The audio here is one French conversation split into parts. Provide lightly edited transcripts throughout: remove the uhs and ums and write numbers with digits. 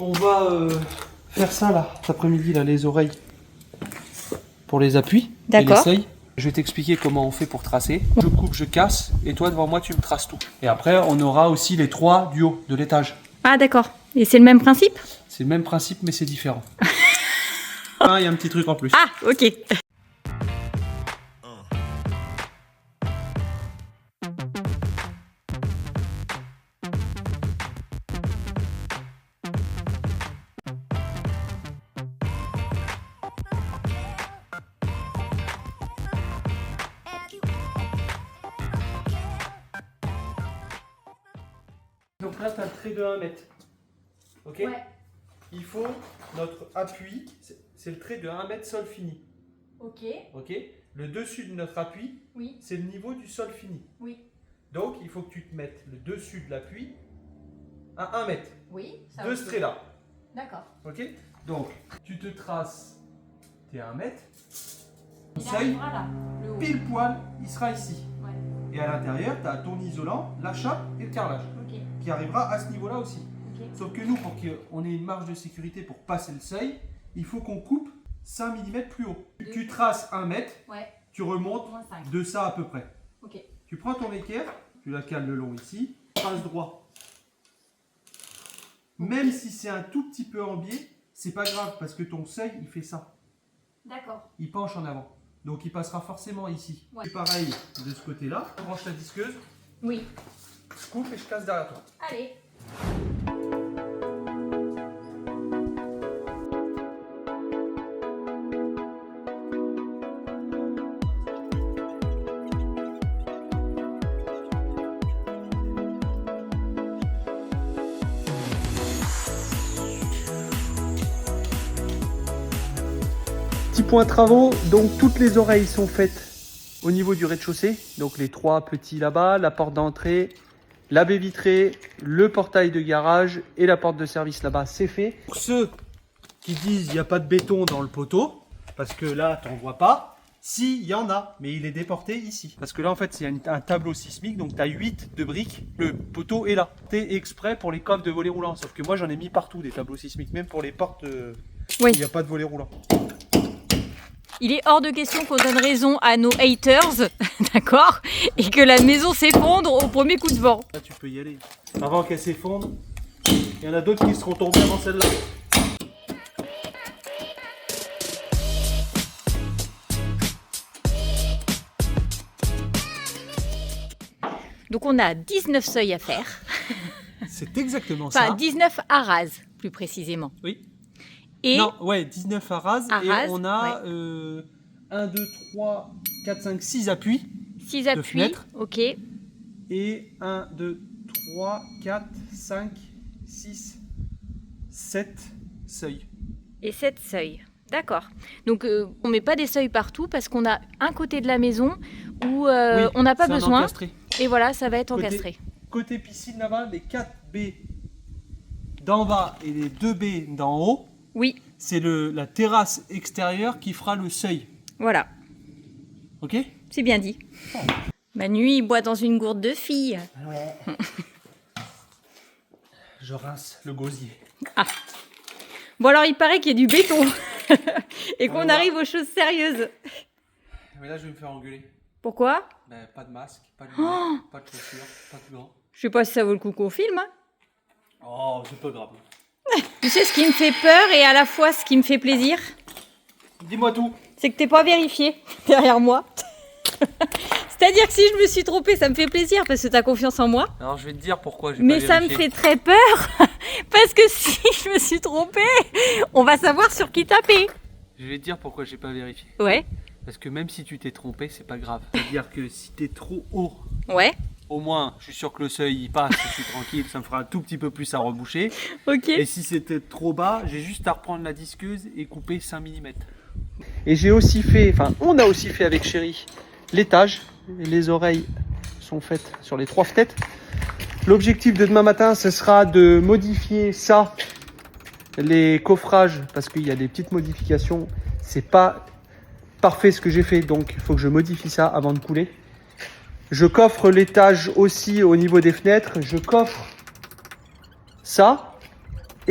On va faire ça là, cet après-midi, là, les oreilles pour les appuis et les D'accord. seuils. Je vais t'expliquer comment on fait pour tracer. Je coupe, je casse, et toi devant moi tu me traces tout. Et après on aura aussi les 3 du haut de l'étage. Ah d'accord. Et c'est le même principe? C'est le même principe mais c'est différent. Ah, il y a un petit truc en plus. Ah, ok. Donc là tu as le trait de 1 mètre. Ok. Ouais. Il faut notre appui, c'est le trait de 1 mètre sol fini. Ok. Ok. Le dessus de notre appui, Oui. c'est le niveau du sol fini. Oui. Donc il faut que tu te mettes le dessus de l'appui à 1 mètre. Oui. De ce trait-là. D'accord. Ok. Donc tu te traces tes 1 mètre. Le Il seuil, arrivera là, le haut. pile poil, il sera ici. Ouais. Et à l'intérieur, tu as ton isolant, la chape et le carrelage Ok. qui arrivera à ce niveau-là aussi. Ok. Sauf que nous, pour qu'on ait une marge de sécurité pour passer le seuil, il faut qu'on coupe 5 mm plus haut. Tu traces 1 mètre, Ouais. tu remontes Moins 5. de ça à peu près. Ok. Tu prends ton équerre, tu la cales le long ici, trace droit. Même si c'est un tout petit peu en biais, c'est pas grave parce que ton seuil, il fait ça. D'accord. Il penche en avant. Donc il passera forcément ici. Ouais. Et pareil de ce côté-là. Je branche la disqueuse, Oui. je coupe et je casse derrière toi. Allez. Petit point travaux, donc toutes les oreilles sont faites au niveau du rez-de-chaussée. Donc les 3 petits là-bas, la porte d'entrée, la baie vitrée, le portail de garage et la porte de service là-bas, c'est fait. Pour ceux qui disent il n'y a pas de béton dans le poteau, parce que là tu n'en vois pas, si, il y en a, mais il est déporté ici. Parce que là en fait c'est un tableau sismique, donc tu as 8 de briques, le poteau est là. C'est exprès pour les coffres de volets roulants, sauf que moi j'en ai mis partout des tableaux sismiques, même pour les portes où Oui. il n'y a pas de volets roulants. Il est hors de question qu'on donne raison à nos haters, d'accord? Et que la maison s'effondre au premier coup de vent. Là, tu peux y aller. Avant qu'elle s'effondre, il y en a d'autres qui seront tombés avant celle-là. Donc on a 19 seuils à faire. C'est exactement Enfin, ça. 19 arases, plus précisément. Oui. Et Non, ouais, 19 à rase. À Et rase, on a 1, 2, 3, 4, 5, 6 appuis. 6 de appuis. fenêtres. Ok. Et 1, 2, 3, 4, 5, 6, 7 seuils. Et 7 seuils. D'accord. Donc on met pas des seuils partout parce qu'on a un côté de la maison où Oui, on n'a pas c'est un besoin. encastré. Et voilà, ça va être Côté- encastré. Côté piscine là-bas, les 4 baies d'en bas et les 2 baies d'en haut, Oui, c'est la terrasse extérieure qui fera le seuil. voilà. Ok? C'est bien dit. Manu, il boit dans une gourde de fille. Ouais. Je rince le gosier. Bon alors, il paraît qu'il y a du béton. Et qu'on Voilà. arrive aux choses sérieuses. Mais là, je vais me faire engueuler. Pourquoi? Ben, pas de masque, pas de lunettes, pas de chaussures, pas de gants. Je sais pas si ça vaut le coup qu'on filme. Hein. Oh, c'est pas grave. Tu sais ce qui me fait peur et à la fois ce qui me fait plaisir, Dis-moi tout. c'est que t'es pas vérifié derrière moi. C'est-à-dire que si je me suis trompée, ça me fait plaisir parce que t'as confiance en moi. Alors, je vais te dire pourquoi j'ai Mais pas ça me vérifié. fait très peur parce que si je me suis trompée, on va savoir sur qui taper. Je vais te dire pourquoi j'ai pas vérifié. Ouais, Parce que même si tu t'es trompé, c'est pas grave. C'est-à-dire que si t'es trop haut, ouais, au moins, je suis sûr que le seuil il passe, je suis tranquille, ça me fera un tout petit peu plus à reboucher. ok. Et si c'était trop bas, j'ai juste à reprendre la disqueuse et couper 5 mm. Et j'ai aussi fait, enfin on a aussi fait avec Chéri, l'étage. Les oreilles sont faites sur les 3 fenêtres. L'objectif de demain matin, ce sera de modifier ça, les coffrages, parce qu'il y a des petites modifications. C'est pas parfait ce que j'ai fait, donc il faut que je modifie ça avant de couler. Je coffre l'étage aussi au niveau des fenêtres. Je coffre ça.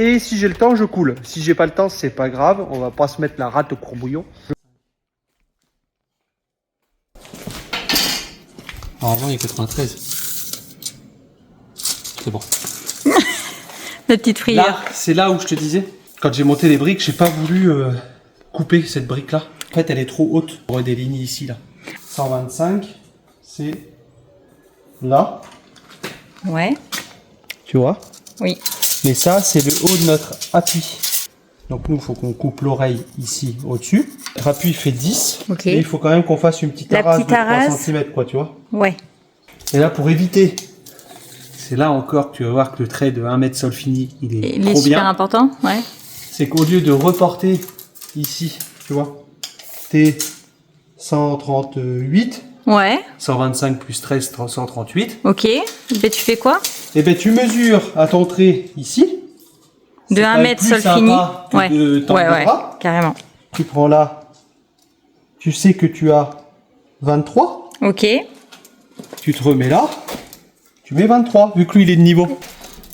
Et si j'ai le temps, je coule. Si j'ai pas le temps, c'est pas grave. On va pas se mettre la rate au courbouillon. Normalement, il y a 93. C'est bon. La petite frayeur. Là, c'est là où je te disais, quand j'ai monté les briques, j'ai pas voulu couper cette brique-là. En fait, elle est trop haute. On aurait des lignes ici, là. 125, c'est là. Ouais. Tu vois? Oui. Mais ça, c'est le haut de notre appui. Donc nous, il faut qu'on coupe l'oreille ici, au-dessus. Notre appui fait 10. Ok. Et il faut quand même qu'on fasse une petite La arase petite de 3 arase. cm, quoi, tu vois. Ouais. Et là, pour éviter, c'est là encore que tu vas voir que le trait de 1 mètre sol fini, il est trop super bien. important, ouais. C'est qu'au lieu de reporter ici, tu vois, t'es 138, Ouais. 125 plus 13, 138. Ok. Ben, tu fais quoi? Et ben tu mesures à ton trait ici. De C'est 1 pas mètre plus sol à fini. pas que Ouais. de temps de Ouais, bras. carrément. Tu prends là, tu sais que tu as 23. Ok. Tu te remets là, tu mets 23, vu que lui il est de niveau.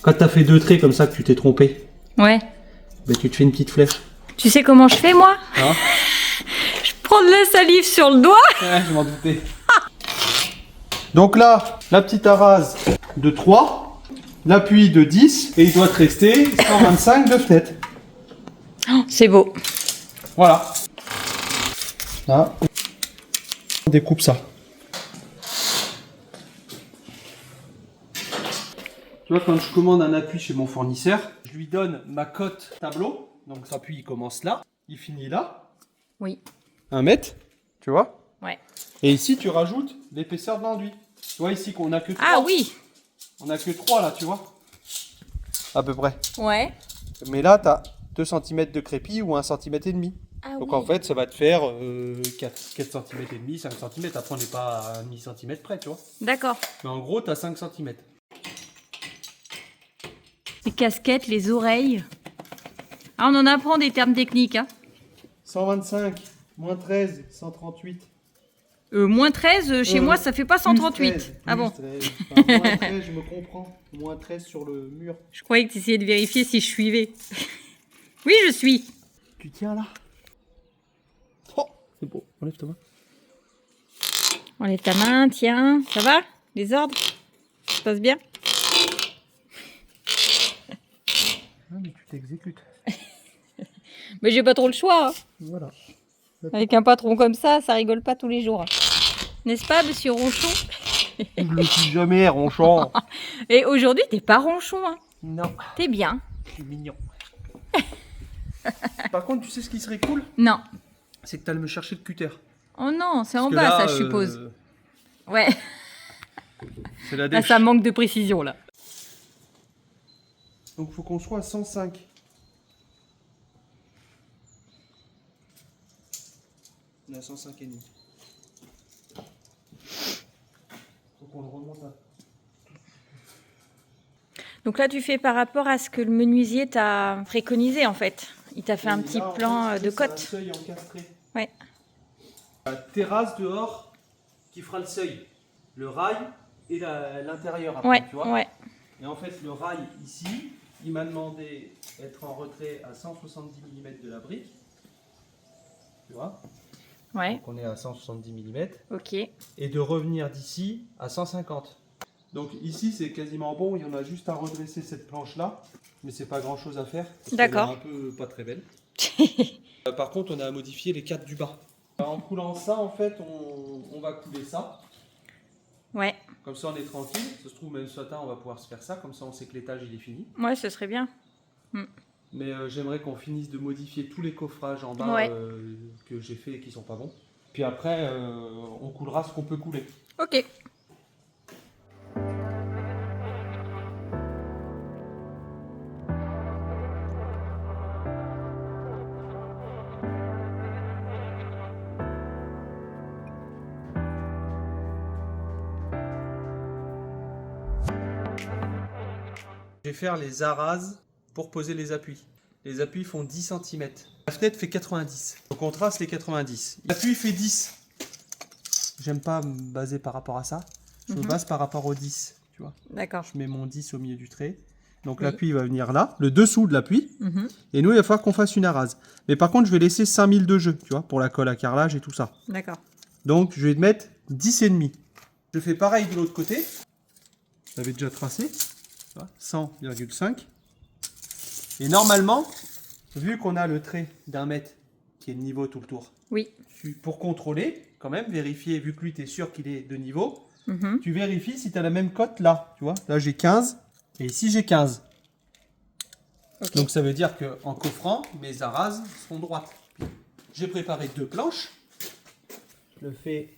Quand tu as fait 2 traits comme ça que tu t'es trompé, Ouais. ben tu te fais une petite flèche. Tu sais comment je fais, moi? Hein? Je prends de la salive sur le doigt. Ouais, je m'en doutais. Donc là, la petite arase de 3, l'appui de 10, et il doit te rester 125 de fenêtre. C'est beau. Voilà. Là, on découpe ça. Tu vois, quand je commande un appui chez mon fournisseur, je lui donne ma cote tableau. Donc cet appui, il commence là, il finit là. Oui. 1 mètre, tu vois. Ouais. Et ici, tu rajoutes l'épaisseur de l'enduit. Tu vois ici qu'on a que 3. Ah oui. On a que 3 là, tu vois. À peu près. Ouais. Mais là, tu as 2 cm de crépi ou 1,5 cm. Ah Donc oui. en fait, ça va te faire 4 cm et demi, 5 cm. Après, on n'est pas à 1,5 cm près, tu vois. D'accord. Mais en gros, tu as 5 cm. Les casquettes, les oreilles. Ah, on en apprend des termes techniques, hein. 125, moins 13, 138. Moins 13, chez moi, ça fait pas 138. 13, Ah bon? 13. Enfin, moins 13, je me comprends. Moins 13 sur le mur. Je croyais que tu essayais de vérifier si je suivais. Oui, je suis. Tu tiens là. Oh, c'est beau. Enlève ta main. Enlève ta main, tiens. Ça va? Les ordres? Ça se passe bien? Ah, mais tu t'exécutes. Mais j'ai pas trop le choix, hein. Voilà. Avec un patron comme ça rigole pas tous les jours. N'est-ce pas, monsieur Ronchon? Je le suis jamais, Ronchon. Et aujourd'hui, t'es pas ronchon, hein. Non, T'es bien. je suis mignon. Par contre, tu sais ce qui serait cool? Non. C'est que tu allais me chercher le cutter. Oh non, c'est en Parce que bas, là, ça, je suppose. Ouais. C'est la Là, dèche. ça manque de précision, là. Donc, faut qu'on soit à 105. On est à 105 et demi. Faut qu'on le remonte à... Donc là, tu fais par rapport à ce que le menuisier t'a préconisé, en fait. Il t'a fait un petit Là, en plan fait, de c'est un côte. seuil encastré. Ouais. La terrasse dehors qui fera le seuil. Le rail et l'intérieur après, Ouais, tu vois. ouais. Et en fait, le rail ici, il m'a demandé d'être en retrait à 170 mm de la brique. Tu vois. Ouais, Donc on est à 170 mm. ok. Et de revenir d'ici à 150. Donc ici, c'est quasiment bon. Il y en a juste à redresser cette planche-là. Mais c'est pas grand-chose à faire. Parce qu'elle est D'accord. un peu pas très belle. Par contre, on a à modifier les cadres du bas. En coulant ça, en fait, on va couler ça. Ouais, Comme ça, on est tranquille. Ça se trouve, même ce matin, on va pouvoir se faire ça. Comme ça, on sait que l'étage, il est fini. ouais, ce serait bien. Mais j'aimerais qu'on finisse de modifier tous les coffrages en bas Ouais. que j'ai fait et qui sont pas bons. Puis après, on coulera ce qu'on peut couler. Ok. Je vais faire les arases pour poser les appuis. Les appuis font 10 cm. La fenêtre fait 90. Donc on trace les 90. L'appui fait 10. J'aime pas me baser par rapport à ça. Je me base par rapport au 10. Tu vois. D'accord. Je mets mon 10 au milieu du trait. Donc Oui. l'appui va venir là, le dessous de l'appui. Mhm. Et nous, il va falloir qu'on fasse une arase. Mais par contre, je vais laisser 5000 de jeu, tu vois, pour la colle à carrelage et tout ça. D'accord. Donc, je vais mettre 10,5. Je fais pareil de l'autre côté. J'avais déjà tracé. 100,5. Et normalement, vu qu'on a le trait d'1 mètre qui est de niveau tout le tour, Oui. pour contrôler, quand même, vérifier, vu que lui, tu es sûr qu'il est de niveau, Mhm. tu vérifies si tu as la même cote là. Tu vois, là, j'ai 15 et ici, j'ai 15. Ok. Donc, ça veut dire qu'en coffrant, mes arases seront droites. J'ai préparé 2 planches. Je le fais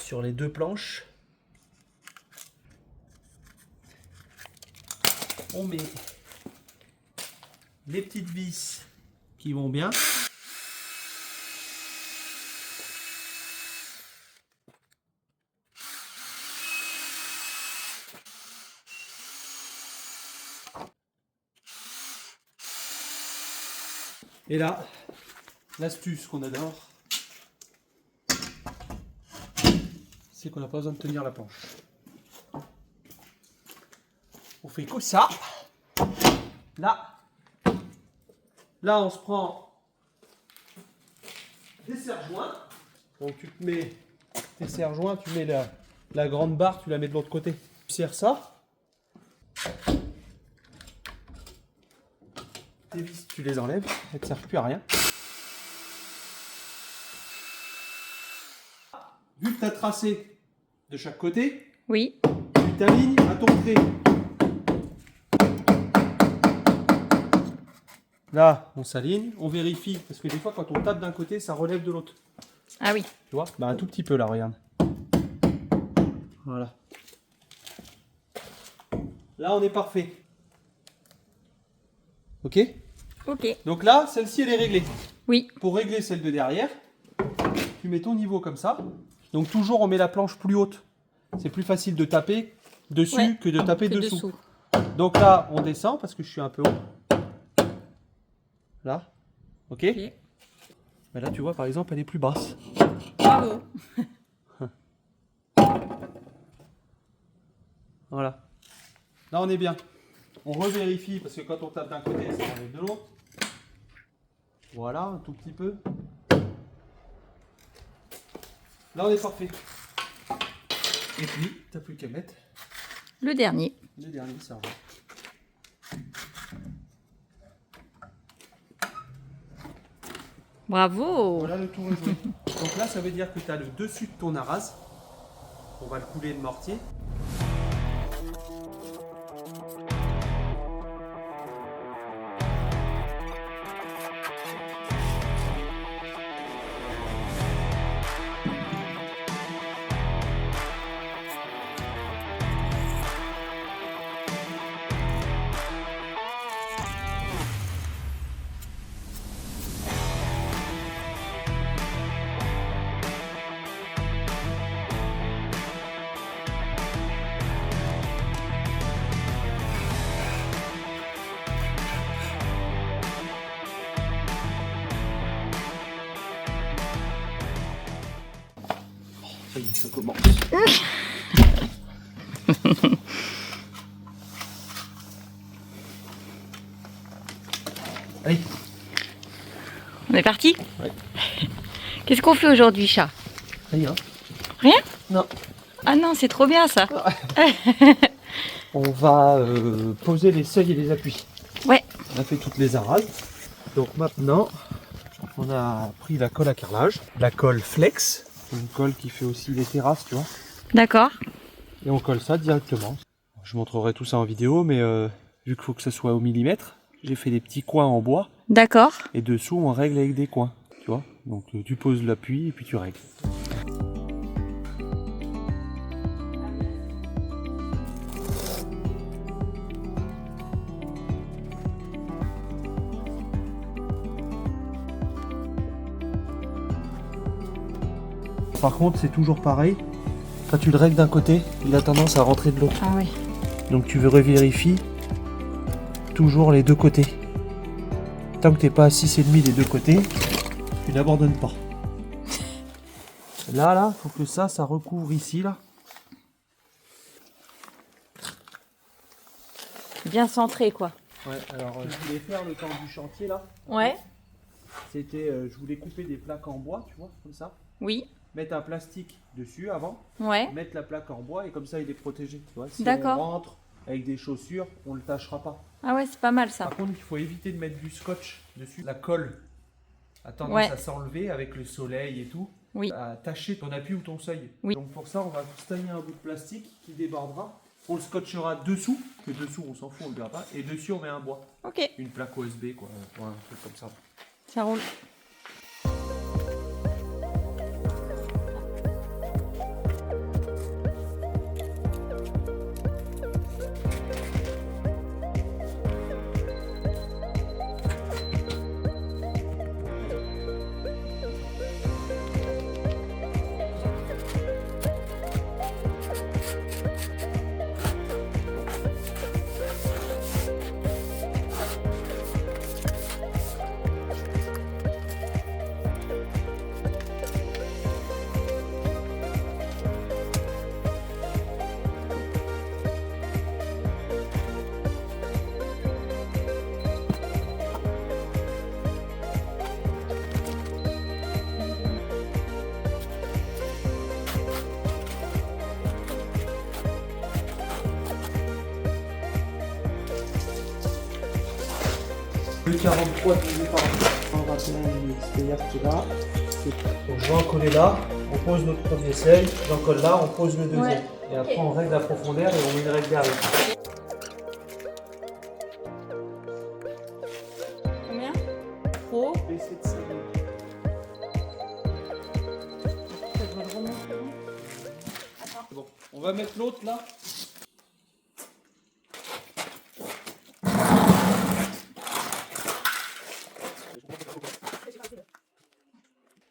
sur les 2 planches. On met les petites vis qui vont bien. Et là, l'astuce qu'on adore, c'est qu'on n'a pas besoin de tenir la planche. On fait que ça. Là, on se prend des serre-joints. Donc tu te mets tes serre-joints, tu mets la grande barre, tu la mets de l'autre côté. Tu serres ça. Tes vis, tu les enlèves, elles ne servent plus à rien. Vu que tu as tracé de chaque côté, Oui. tu t'alignes à ton trait. Là, on s'aligne, on vérifie, parce que des fois, quand on tape d'un côté, ça relève de l'autre. Ah oui. Tu vois? Bah, un tout petit peu là, regarde. Voilà. Là, on est parfait. Ok? Ok. Donc là, celle-ci, elle est réglée. Oui. Pour régler celle de derrière, tu mets ton niveau comme ça. Donc toujours, on met la planche plus haute. C'est plus facile de taper dessus Ouais, que de taper que dessous. Donc là, on descend parce que je suis un peu haut. Là. Ok? Ok. Mais là, tu vois, par exemple, elle est plus basse. Bravo. Voilà. Là, on est bien. On revérifie parce que quand on tape d'un côté, ça enlève de l'autre. Voilà, un tout petit peu. Là, on est parfait. Et puis, t'as plus qu'à mettre Le dernier. le dernier serveur. Bravo. Voilà, le tour est joué. Donc là, ça veut dire que tu as le dessus de ton arase. On va le couler de mortier. Ça y est, ça commence. Allez. On est parti? Ouais. Qu'est-ce qu'on fait aujourd'hui, chat? Rien. Rien? Non. Ah non, c'est trop bien ça. On va poser les seuils et les appuis. Ouais. On a fait toutes les arases. Donc maintenant, on a pris la colle à carrelage, la colle flex, une colle qui fait aussi les terrasses, tu vois. D'accord. Et on colle ça directement. Je montrerai tout ça en vidéo, mais vu qu'il faut que ce soit au millimètre, j'ai fait des petits coins en bois. D'accord. Et dessous, on règle avec des coins, tu vois. Donc tu poses l'appui et puis tu règles. Par contre, c'est toujours pareil. Quand tu le règles d'un côté, il a tendance à rentrer de l'autre. Ah oui. Donc tu revérifies toujours les deux côtés. Tant que tu n'es pas à 6,5 des deux côtés, tu n'abandonnes pas. Là, faut que ça recouvre ici, là. bien centré, quoi. Ouais, alors je voulais faire le temps du chantier là. Ouais. C'était, je voulais couper des plaques en bois, tu vois, comme ça. Oui. Mettre un plastique dessus avant. Ouais. Mettre la plaque en bois et comme ça il est protégé. Tu vois, si on D'accord. rentre avec des chaussures, on le tâchera pas. Ah ouais, c'est pas mal ça. Par contre, il faut éviter de mettre du scotch dessus. La colle a tendance Ouais. à s'enlever avec le soleil et tout. Oui. À tacher ton appui ou ton seuil. Oui. Donc pour ça, on va tailler un bout de plastique qui débordera. On le scotchera dessous, que dessous on s'en fout, on le verra pas. Et dessus on met un bois. Ok, Une plaque OSB quoi, ouais, un truc comme ça. ça roule. Le 43 divisé par 121, c'est-à-dire que là, donc je vais en coller là, on pose notre premier seuil, j'en colle là, on pose le deuxième. Ouais. Et après on règle la profondeur et on met une règle derrière. Combien? Trop. Baisser de 5 Bon, on va mettre l'autre là.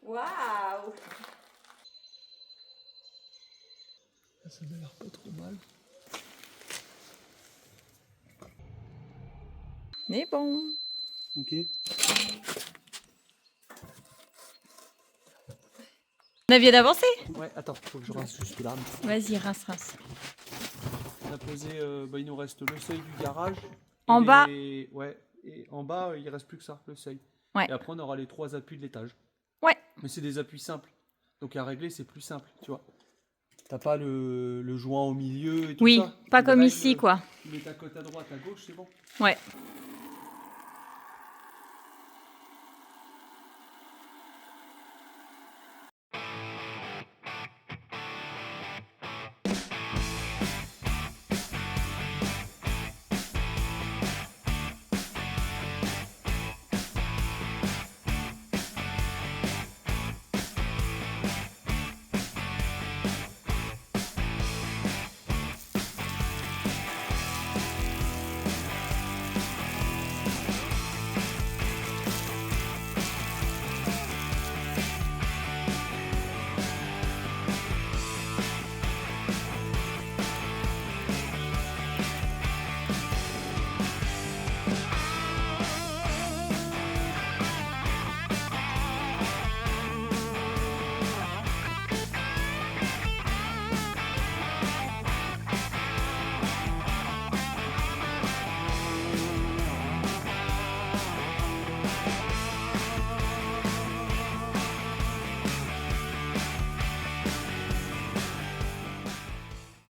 Waouh! Ça m'a l'air pas trop mal. Mais bon. Ok. On a bien avancé? Ouais, attends, faut que je rince juste là. Vas-y, rince, rince. On a posé, il nous reste le seuil du garage. En et bas. Ouais, et en bas, il reste plus que ça, le seuil. Ouais. Et après, on aura les 3 appuis de l'étage. Ouais. Mais c'est des appuis simples. Donc à régler, c'est plus simple, tu vois. T'as pas le joint au milieu et tout Oui, ça. pas Tu comme règles, ici, quoi. Tu mets ta cote à droite, à gauche, c'est bon. Ouais.